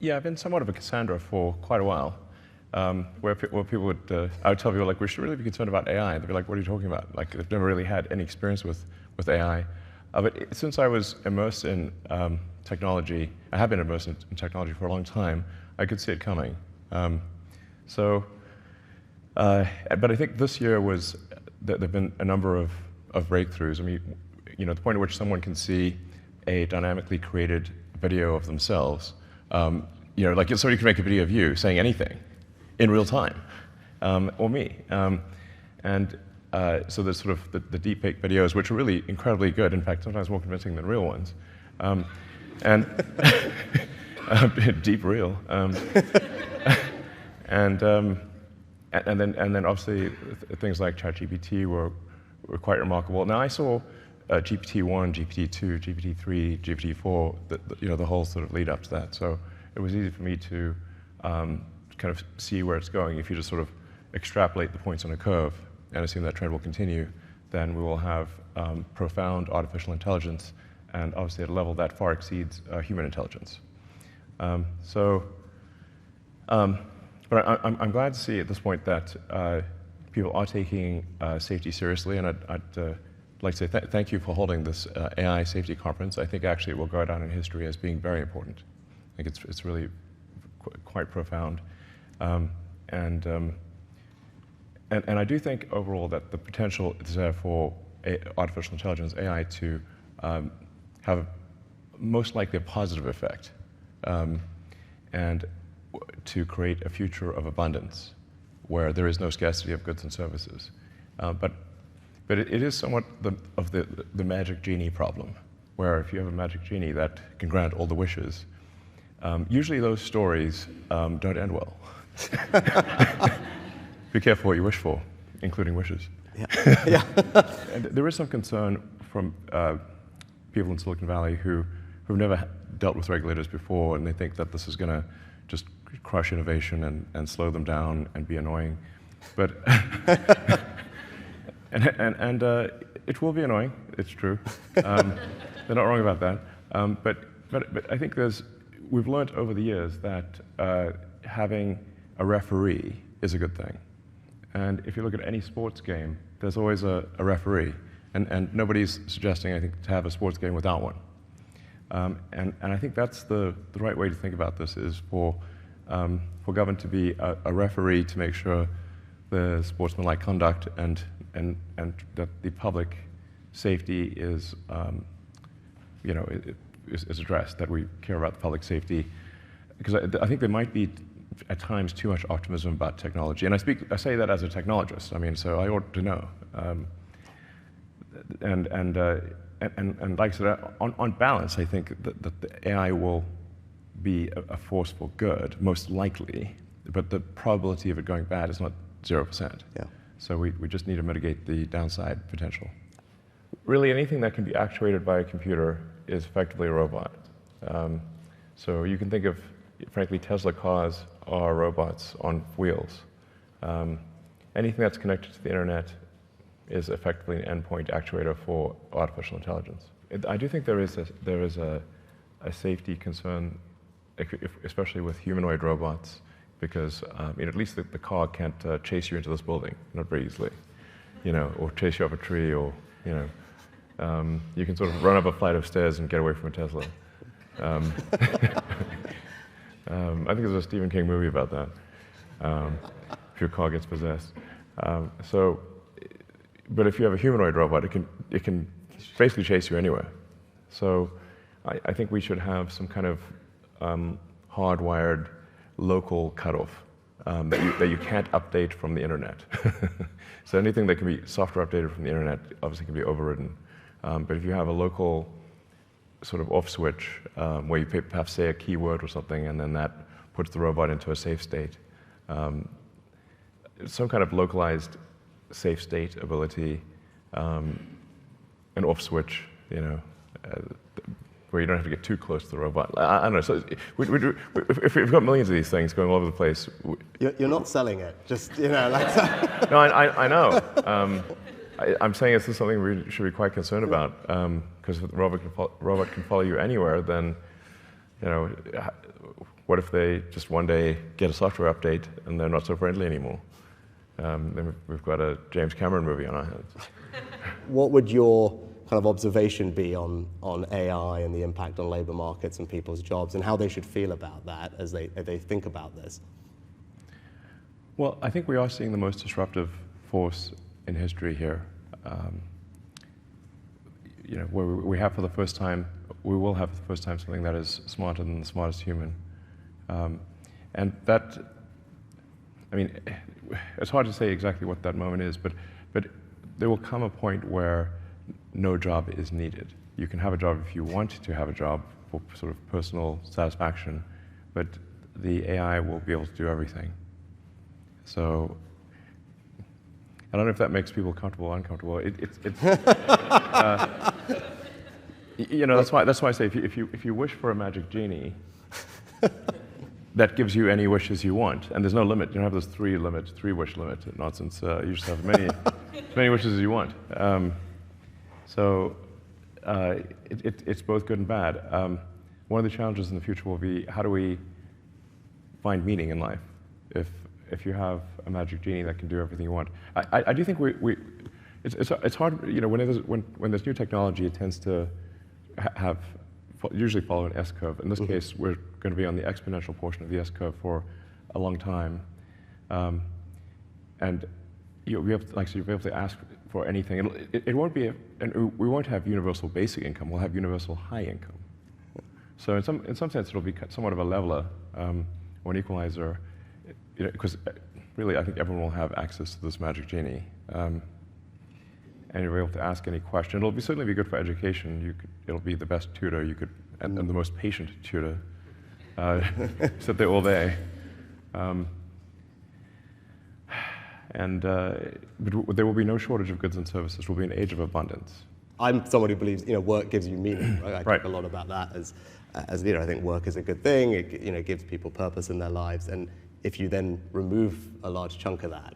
Yeah, I've been somewhat of a Cassandra for quite a while, where people would, I would tell people, like, we should really be concerned about AI. They'd be like, what are you talking about? Like, they've never really had any experience with AI. But since I was immersed in technology, I have been immersed in technology for a long time, I could see it coming. But I think this year was, there have been a number of breakthroughs. I mean, the point at which someone can see a dynamically created video of themselves, like somebody can make a video of you saying anything in real time, or me. So there's sort of the deepfake videos, which are really incredibly good, in fact, sometimes more convincing than real ones. And deep real. And then obviously things like ChatGPT were quite remarkable. Now I saw GPT-1, GPT-2, GPT-3, GPT-4, the whole sort of lead up to that. So it was easy for me to kind of see where it's going. If you just sort of extrapolate the points on a curve and assume that trend will continue, then we will have profound artificial intelligence, and obviously at a level that far exceeds human intelligence. But I'm glad to see at this point that people are taking safety seriously, and I'd like to say thank you for holding this AI safety conference. I think actually it will go down in history as being very important. I think it's really quite profound. And I do think overall that the potential is there for artificial intelligence, AI, to have most likely a positive effect, and to create a future of abundance where there is no scarcity of goods and services. But it is somewhat of the magic genie problem, where if you have a magic genie that can grant all the wishes, usually those stories don't end well. Be careful what you wish for, including wishes. Yeah. And there is some concern from people in Silicon Valley who've never dealt with regulators before, and they think that this is going to just crush innovation and slow them down and be annoying. But and it will be annoying. It's true. They're not wrong about that. But I think we've learned over the years that having a referee is a good thing. And if you look at any sports game, there's always a referee. And nobody's suggesting, I think, to have a sports game without one. And I think that's the right way to think about this, is for government to be a referee to make sure the sportsmanlike conduct and that the public safety is is addressed, that we care about the public safety. Because I think there might be at times too much optimism about technology, and I say that as a technologist. I mean, so I ought to know. And like I said, on balance, I think that the AI will be a force for good, most likely, but the probability of it going bad is not 0%. Yeah. So we just need to mitigate the downside potential. Really, anything that can be actuated by a computer is effectively a robot. So you can think of, frankly, Tesla cars are robots on wheels. Anything that's connected to the internet is effectively an endpoint actuator for artificial intelligence. I do think there is a safety concern, especially with humanoid robots, because at least the car can't chase you into this building, not very easily, or chase you up a tree, or you can sort of run up a flight of stairs and get away from a Tesla. I think there's a Stephen King movie about that. If your car gets possessed. But if you have a humanoid robot, it can basically chase you anywhere. So I think we should have some kind of hardwired local cutoff that you can't update from the internet. So anything that can be software updated from the internet obviously can be overridden. But if you have a local sort of off switch where you perhaps say a keyword or something, and then that puts the robot into a safe state, some kind of localized safe state ability, an off switch, where you don't have to get too close to the robot. I don't know. So if we've got millions of these things going all over the place. You're not selling it, just, like that. No, I know. I'm saying this is something we should be quite concerned about, because if the robot can follow you anywhere, then, what if they just one day get a software update and they're not so friendly anymore? Then we've got a James Cameron movie on our hands. What would your kind of observation be on AI and the impact on labor markets and people's jobs, and how they should feel about that as they think about this? Well, I think we are seeing the most disruptive force in history here. Where we have for the first time, we will have for the first time something that is smarter than the smartest human. And that, I mean, it's hard to say exactly what that moment is, but there will come a point where no job is needed. You can have a job if you want to have a job for sort of personal satisfaction, but the AI will be able to do everything. So I don't know if that makes people comfortable or uncomfortable. That's why I say if you wish for a magic genie, that gives you any wishes you want, and there's no limit. You don't have this three wish limit nonsense. You just have as many wishes as you want. It's both good and bad. One of the challenges in the future will be, how do we find meaning in life if you have a magic genie that can do everything you want? I do think it's hard. When there's new technology, it tends to usually follow an S-curve. In this case, we're going to be on the exponential portion of the S-curve for a long time, and you'll be able to ask for anything. It won't be, and we won't have universal basic income. We'll have universal high income. So in some sense, it'll be somewhat of a leveler or an equalizer, because really, I think everyone will have access to this magic genie, and you'll be able to ask any question. It'll certainly be good for education. It'll be the best tutor you could, and the most patient tutor. Sit there all day. But there will be no shortage of goods and services. We'll be an age of abundance. I'm someone who believes work gives you meaning. Right? I Right. talk a lot about that as leader. I think work is a good thing. It gives people purpose in their lives. And if you then remove a large chunk of that,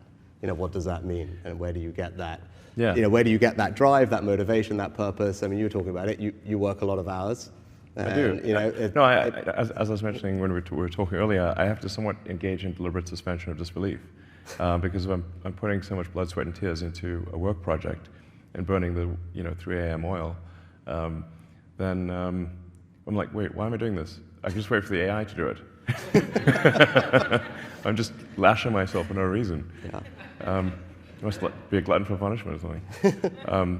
what does that mean? And where do you get that? Yeah. Where do you get that drive, that motivation, that purpose? I mean, you were talking about it. You work a lot of hours. I do. As I was mentioning when we were talking earlier, I have to somewhat engage in deliberate suspension of disbelief. Because if I'm putting so much blood, sweat, and tears into a work project and burning the 3 a.m. oil, then I'm like, wait, why am I doing this? I can just wait for the AI to do it. I'm just lashing myself for no reason. Yeah. I must be a glutton for punishment or something.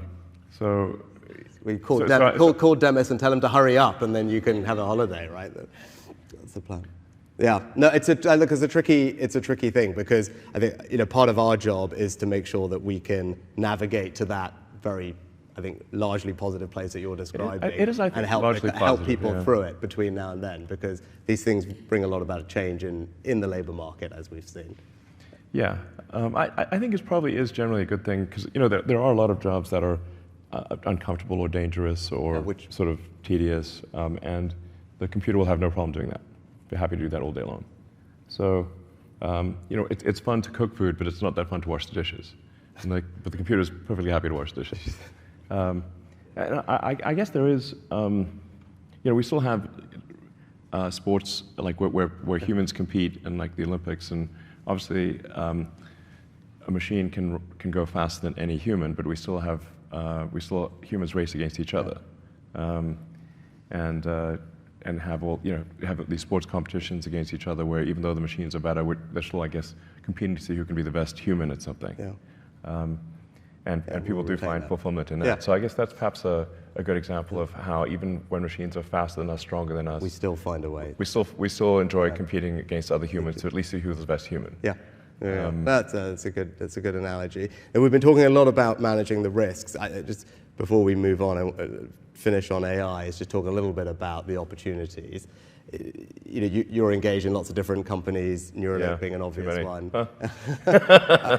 We call Demis and tell him to hurry up, and then you can have a holiday, right? That's the plan. Yeah, no, it's a tricky thing, because I think part of our job is to make sure that we can navigate to that very, I think, largely positive place that you're describing. It is, I think, and help largely help people positive, yeah. through it between now and then, because these things bring a lot about a change in the labor market, as we've seen. Yeah, I think it probably is generally a good thing, because there are a lot of jobs that are uncomfortable or dangerous or sort of tedious, and the computer will have no problem doing that. Be happy to do that all day long. So, it's fun to cook food, but it's not that fun to wash the dishes. But the computer is perfectly happy to wash dishes. And I guess there is, we still have sports like where humans compete in like the Olympics, and obviously a machine can go faster than any human, but we still have humans race against each other, and have these sports competitions against each other, where even though the machines are better, they're still, I guess, competing to see who can be the best human at something. Yeah. And people do find fulfillment in that. Yeah. So I guess that's perhaps a good example of how even when machines are faster than us, stronger than us, We still find a way. we still enjoy competing against other humans to at least see who's the best human. Yeah. That's a good analogy. And we've been talking a lot about managing the risks. Just before we move on and finish on AI, is just talk a little bit about the opportunities. You're engaged in lots of different companies, Neuralink being an obvious one,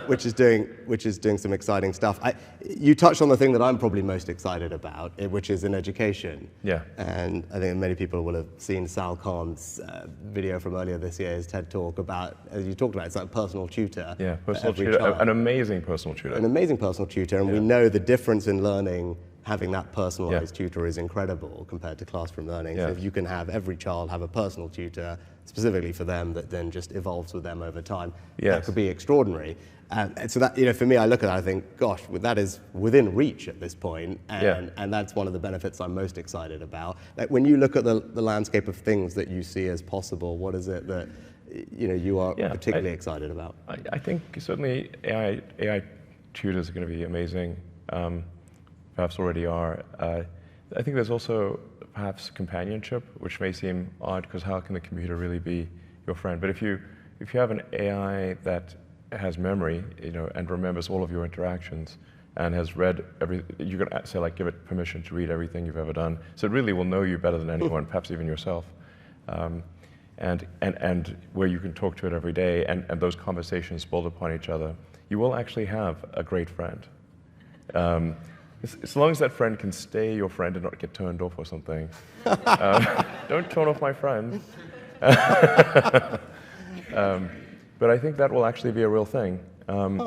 which is doing some exciting stuff. You touched on the thing that I'm probably most excited about, which is in education. Yeah. And I think many people will have seen Sal Khan's video from earlier this year, his TED Talk about, as you talked about, it's like a personal tutor. Yeah, personal tutor, an amazing personal tutor. An amazing personal tutor, and we know the difference in learning having that personalized tutor is incredible compared to classroom learning. So if you can have every child have a personal tutor specifically for them that then just evolves with them over time, that could be extraordinary. And so that, for me, I look at that, I think, gosh, that is within reach at this point, and that's one of the benefits I'm most excited about. Like, when you look at the landscape of things that you see as possible, what is it that you are particularly excited about? I think certainly AI tutors are going to be amazing. Perhaps already are. I think there's also perhaps companionship, which may seem odd, because how can the computer really be your friend? But if you have an AI that has memory, and remembers all of your interactions, and has read you can say, like, give it permission to read everything you've ever done. So it really will know you better than anyone, perhaps even yourself. And where you can talk to it every day, and those conversations build upon each other, you will actually have a great friend. As long as that friend can stay your friend and not get turned off or something. Don't turn off my friend. But I think that will actually be a real thing. And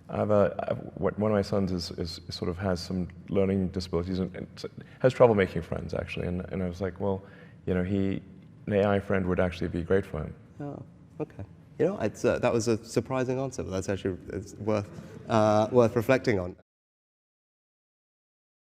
I have one of my sons is sort of has some learning disabilities and has trouble making friends, actually. And I was like, well, an AI friend would actually be great for him. Oh, okay. That was a surprising answer, but that's actually worth reflecting on.